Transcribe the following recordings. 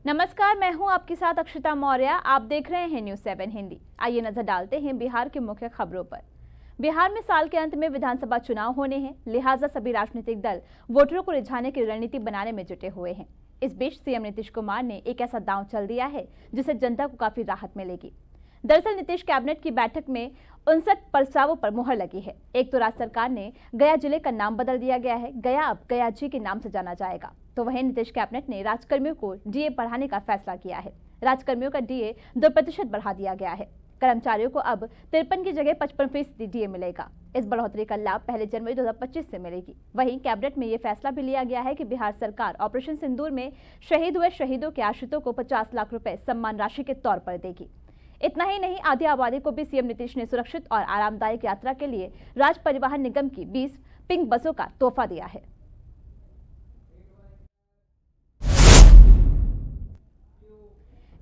नमस्कार, मैं हूं आपके साथ अक्षता मौर्य। आप देख रहे हैं न्यूज़ 7 हिंदी। आइए नजर डालते हैं बिहार की मुख्य खबरों पर। बिहार में साल के अंत में विधानसभा चुनाव होने हैं, लिहाजा सभी राजनीतिक दल वोटरों को रिझाने की रणनीति बनाने में जुटे हुए हैं। इस बीच सीएम नीतीश कुमार ने एक ऐसा दांव चल दिया है जिससे जनता को काफी राहत मिलेगी। दरअसल नीतीश कैबिनेट की बैठक में 59 प्रस्तावों पर मुहर लगी है। एक तो राज्य सरकार ने गया जिले का नाम बदल दिया गया है, गया अब गया जी के नाम से जाना जाएगा। तो वहीं नीतीश कैबिनेट ने राजकर्मियों को डीए बढ़ाने का फैसला किया है। राजकर्मियों का डीए 2% बढ़ा दिया गया है। कर्मचारियों को अब 53 की जगह 55% डीए मिलेगा। इस बढ़ोतरी का लाभ पहले जनवरी 2025 से मिलेगी। वहीं कैबिनेट में ये फैसला भी लिया गया है कि बिहार सरकार ऑपरेशन सिंदूर में शहीद हुए शहीदों के आश्रितों को 50 लाख रुपए सम्मान राशि के तौर पर देगी। इतना ही नहीं, आधी आबादी को भी सीएम नीतीश ने सुरक्षित और आरामदायक यात्रा के लिए राज्य परिवहन निगम की 20 पिंक बसों का तोहफा दिया है।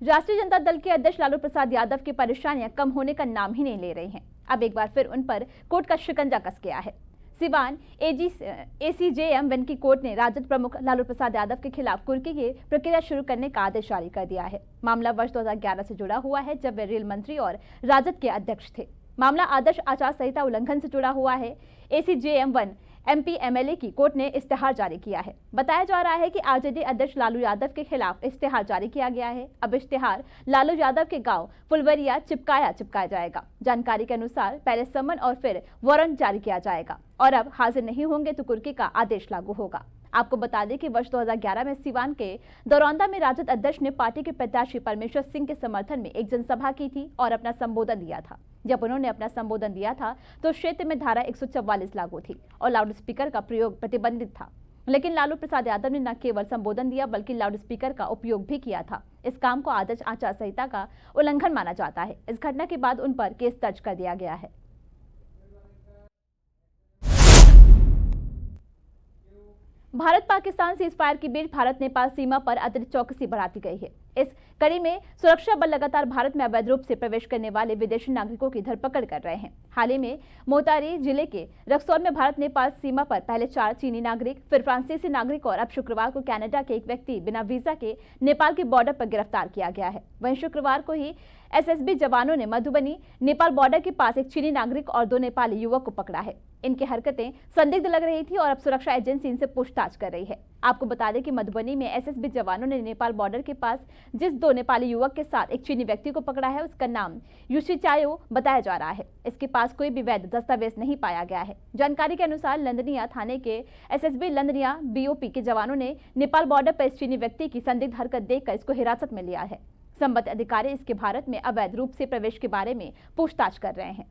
राष्ट्रीय जनता दल के अध्यक्ष लालू प्रसाद यादव की परेशानियां कम होने का नाम ही नहीं ले रही हैं। अब एक बार फिर उन पर कोर्ट का शिकंजा कस गया है। सिवान एसीजेएम वन की कोर्ट ने राजद प्रमुख लालू प्रसाद यादव के खिलाफ कुर्की की प्रक्रिया शुरू करने का आदेश जारी कर दिया है। मामला वर्ष 2011 से जुड़ा हुआ है, जब वे रेल मंत्री और राजद के अध्यक्ष थे। मामला आदर्श आचार संहिता उल्लंघन से जुड़ा हुआ है। एसीजेएम वन एमपी एमएलए की कोर्ट ने इस्तेहार जारी किया है। बताया जा रहा है कि आरजेडी अध्यक्ष लालू यादव के खिलाफ इस्तेहार जारी किया गया है। अब इस्तेहार लालू यादव के गांव फुलवरिया चिपकाया जाएगा। जानकारी के अनुसार पहले समन और फिर वारंट जारी किया जाएगा और अब हाजिर नहीं होंगे तो कुर्की का आदेश लागू होगा। आपको बता दें कि वर्ष 2011 में सिवान के दरौंदा में राजद अध्यक्ष ने पार्टी के प्रत्याशी परमेश्वर सिंह के समर्थन में एक जनसभा की थी और अपना संबोधन दिया था। जब उन्होंने अपना संबोधन दिया था तो क्षेत्र में धारा 144 लागू थी और लाउड स्पीकर का प्रयोग प्रतिबंधित था। लेकिन लालू प्रसाद यादव ने न केवल संबोधन दिया बल्कि लाउड स्पीकर का उपयोग भी किया था। इस काम को आदर्श आचार संहिता का उल्लंघन माना जाता है। इस घटना के बाद उन पर केस दर्ज कर दिया गया है। भारत पाकिस्तान सीजफायर के बीच भारत नेपाल सीमा पर अतिरिक्त चौकसी बढ़ा दी गई है। इस कड़ी में सुरक्षा बल लगातार भारत में अवैध रूप से प्रवेश करने वाले विदेशी नागरिकों की धरपकड़ कर रहे हैं। हाल ही में मोतारी जिले के रक्सौल में भारत नेपाल सीमा पर पहले 4 चीनी नागरिक, फिर फ्रांसीसी नागरिक और अब शुक्रवार को कनाडा के एक व्यक्ति बिना वीजा के नेपाल की बॉर्डर पर गिरफ्तार किया गया है। वहीं शुक्रवार को ही एसएसबी जवानों ने मधुबनी नेपाल बॉर्डर के पास एक चीनी नागरिक और 2 नेपाली युवक को पकड़ा है। इनकी हरकतें संदिग्ध लग रही थी और अब सुरक्षा एजेंसी इनसे पूछताछ कर रही है। आपको बता दें कि मधुबनी में एसएसबी जवानों ने नेपाल बॉर्डर के पास जिस 2 नेपाली युवक के साथ एक चीनी व्यक्ति को पकड़ा है उसका नाम युशिचायो बताया जा रहा है। इसके पास कोई भी वैध दस्तावेज नहीं पाया गया है। जानकारी के अनुसार लंदनिया थाने के एसएसबी लंदनिया बीओपी के जवानों ने नेपाल बॉर्डर पर इस चीनी व्यक्ति की संदिग्ध हरकत देखकर इसको हिरासत में लिया है। संबंधित अधिकारी इसके भारत में अवैध रूप से प्रवेश के बारे में पूछताछ कर रहे हैं।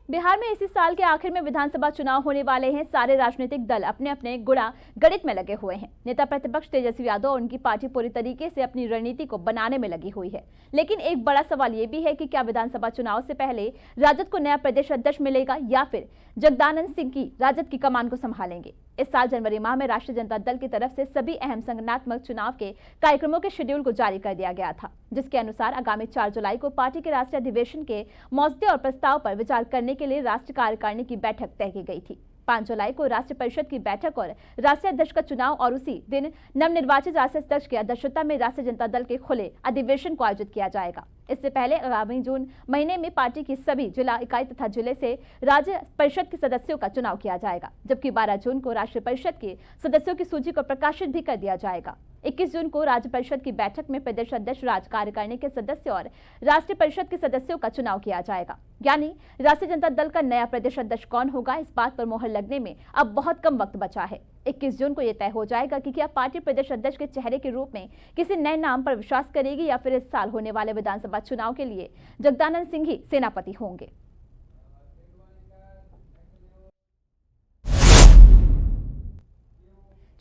बिहार में इसी साल के आखिर में विधानसभा चुनाव होने वाले हैं। सारे राजनीतिक दल अपने अपने गुणा गणित में लगे हुए हैं। नेता प्रतिपक्ष तेजस्वी यादव और उनकी पार्टी पूरी तरीके से अपनी रणनीति को बनाने में लगी हुई है। लेकिन एक बड़ा सवाल ये भी है कि क्या विधानसभा चुनाव से पहले राजद को नया प्रदेश अध्यक्ष मिलेगा या फिर जगदानंद सिंह की राजद की कमान को संभालेंगे। इस साल जनवरी माह में राष्ट्रीय जनता दल की तरफ से सभी अहम संगठनात्मक चुनाव के कार्यक्रमों के शेड्यूल को जारी कर दिया गया था, जिसके अनुसार आगामी 4 जुलाई को पार्टी के राष्ट्रीय अधिवेशन के मौजूदे और प्रस्ताव पर विचार करने के लिए राष्ट्रीय कार्यकारिणी की बैठक तय की गई थी। 5 जुलाई को राष्ट्रीय परिषद की बैठक और राष्ट्रीय अध्यक्ष का चुनाव और उसी दिन नवनिर्वाचित राष्ट्रीय अध्यक्ष की अध्यक्षता में राष्ट्रीय जनता दल के खुले अधिवेशन को आयोजित किया जाएगा। इससे पहले आगामी जून महीने में पार्टी की सभी जिला इकाई तथा जिले से राज्य परिषद के सदस्यों का चुनाव किया जाएगा, जबकि 12 जून को राष्ट्रीय परिषद के सदस्यों की सूची को प्रकाशित भी कर दिया जाएगा। 21 जून को राज्य परिषद की बैठक में प्रदेश अध्यक्ष, राज्य कार्यकारिणी के सदस्य और राष्ट्रीय परिषद के सदस्यों का चुनाव किया जाएगा। यानी राष्ट्रीय जनता दल का नया प्रदेश अध्यक्ष कौन होगा, इस बात पर मोहर लगने में अब बहुत कम वक्त बचा है। 21 जून को यह तय हो जाएगा कि क्या पार्टी प्रदेश अध्यक्ष के चेहरे के रूप में किसी नए नाम पर विश्वास करेगी या फिर इस साल होने वाले विधानसभा चुनाव के लिए जगदानंद सिंह ही सेनापति होंगे।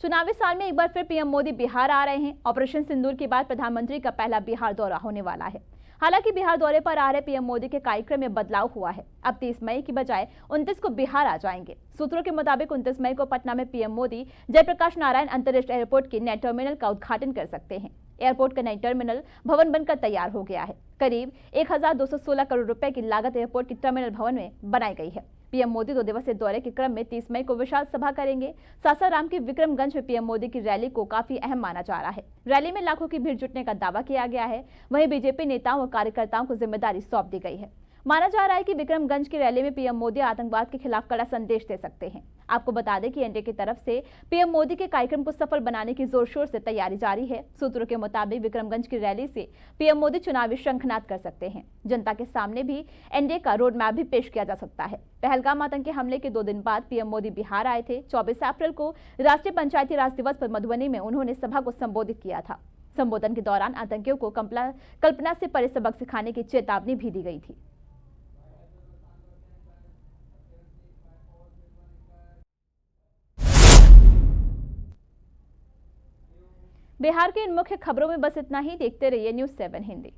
चुनावी साल में एक बार फिर पीएम मोदी बिहार आ रहे हैं। ऑपरेशन सिंदूर के बाद प्रधानमंत्री का पहला बिहार दौरा होने वाला है। हालांकि बिहार दौरे पर आ रहे पीएम मोदी के कार्यक्रम में बदलाव हुआ है। अब 30 मई की बजाय 29 को बिहार आ जाएंगे। सूत्रों के मुताबिक 29 मई को पटना में पीएम मोदी जयप्रकाश नारायण अंतरिक्ष एयरपोर्ट के नए टर्मिनल का उद्घाटन कर सकते हैं। एयरपोर्ट का नई टर्मिनल भवन बनकर तैयार हो गया है। करीब 1216 करोड़ रुपए की लागत एयरपोर्ट की टर्मिनल भवन में बनाई गई है। पीएम मोदी 2 दिवसीय दौरे के क्रम में 30 मई को विशाल सभा करेंगे। सासाराम की विक्रमगंज में पीएम मोदी की रैली को काफी अहम माना जा रहा है। रैली में लाखों की भीड़ जुटने का दावा किया गया है। वहीं बीजेपी नेताओं और कार्यकर्ताओं को जिम्मेदारी सौंप दी गई है। माना जा रहा है कि विक्रमगंज की रैली में पीएम मोदी आतंकवाद के खिलाफ कड़ा संदेश दे सकते हैं। आपको बता दें कि एनडीए की तरफ से पीएम मोदी के कार्यक्रम को सफल बनाने की जोर शोर से तैयारी जारी है। सूत्रों के मुताबिक विक्रमगंज की रैली से पीएम मोदी चुनावी शंखनाद कर सकते हैं। जनता के सामने भी एनडीए का रोड मैप भी पेश किया जा सकता है। पहलगाम आतंकी हमले के 2 दिन बाद पीएम मोदी बिहार आए थे। 24 अप्रैल को राष्ट्रीय पंचायती राज दिवस पर मधुबनी में उन्होंने सभा को संबोधित किया था। संबोधन के दौरान आतंकियों को कल्पना से परे सबक सिखाने की चेतावनी भी दी गई थी। बिहार के इन मुख्य खबरों में बस इतना ही। देखते रहिए न्यूज़ 7 हिंदी।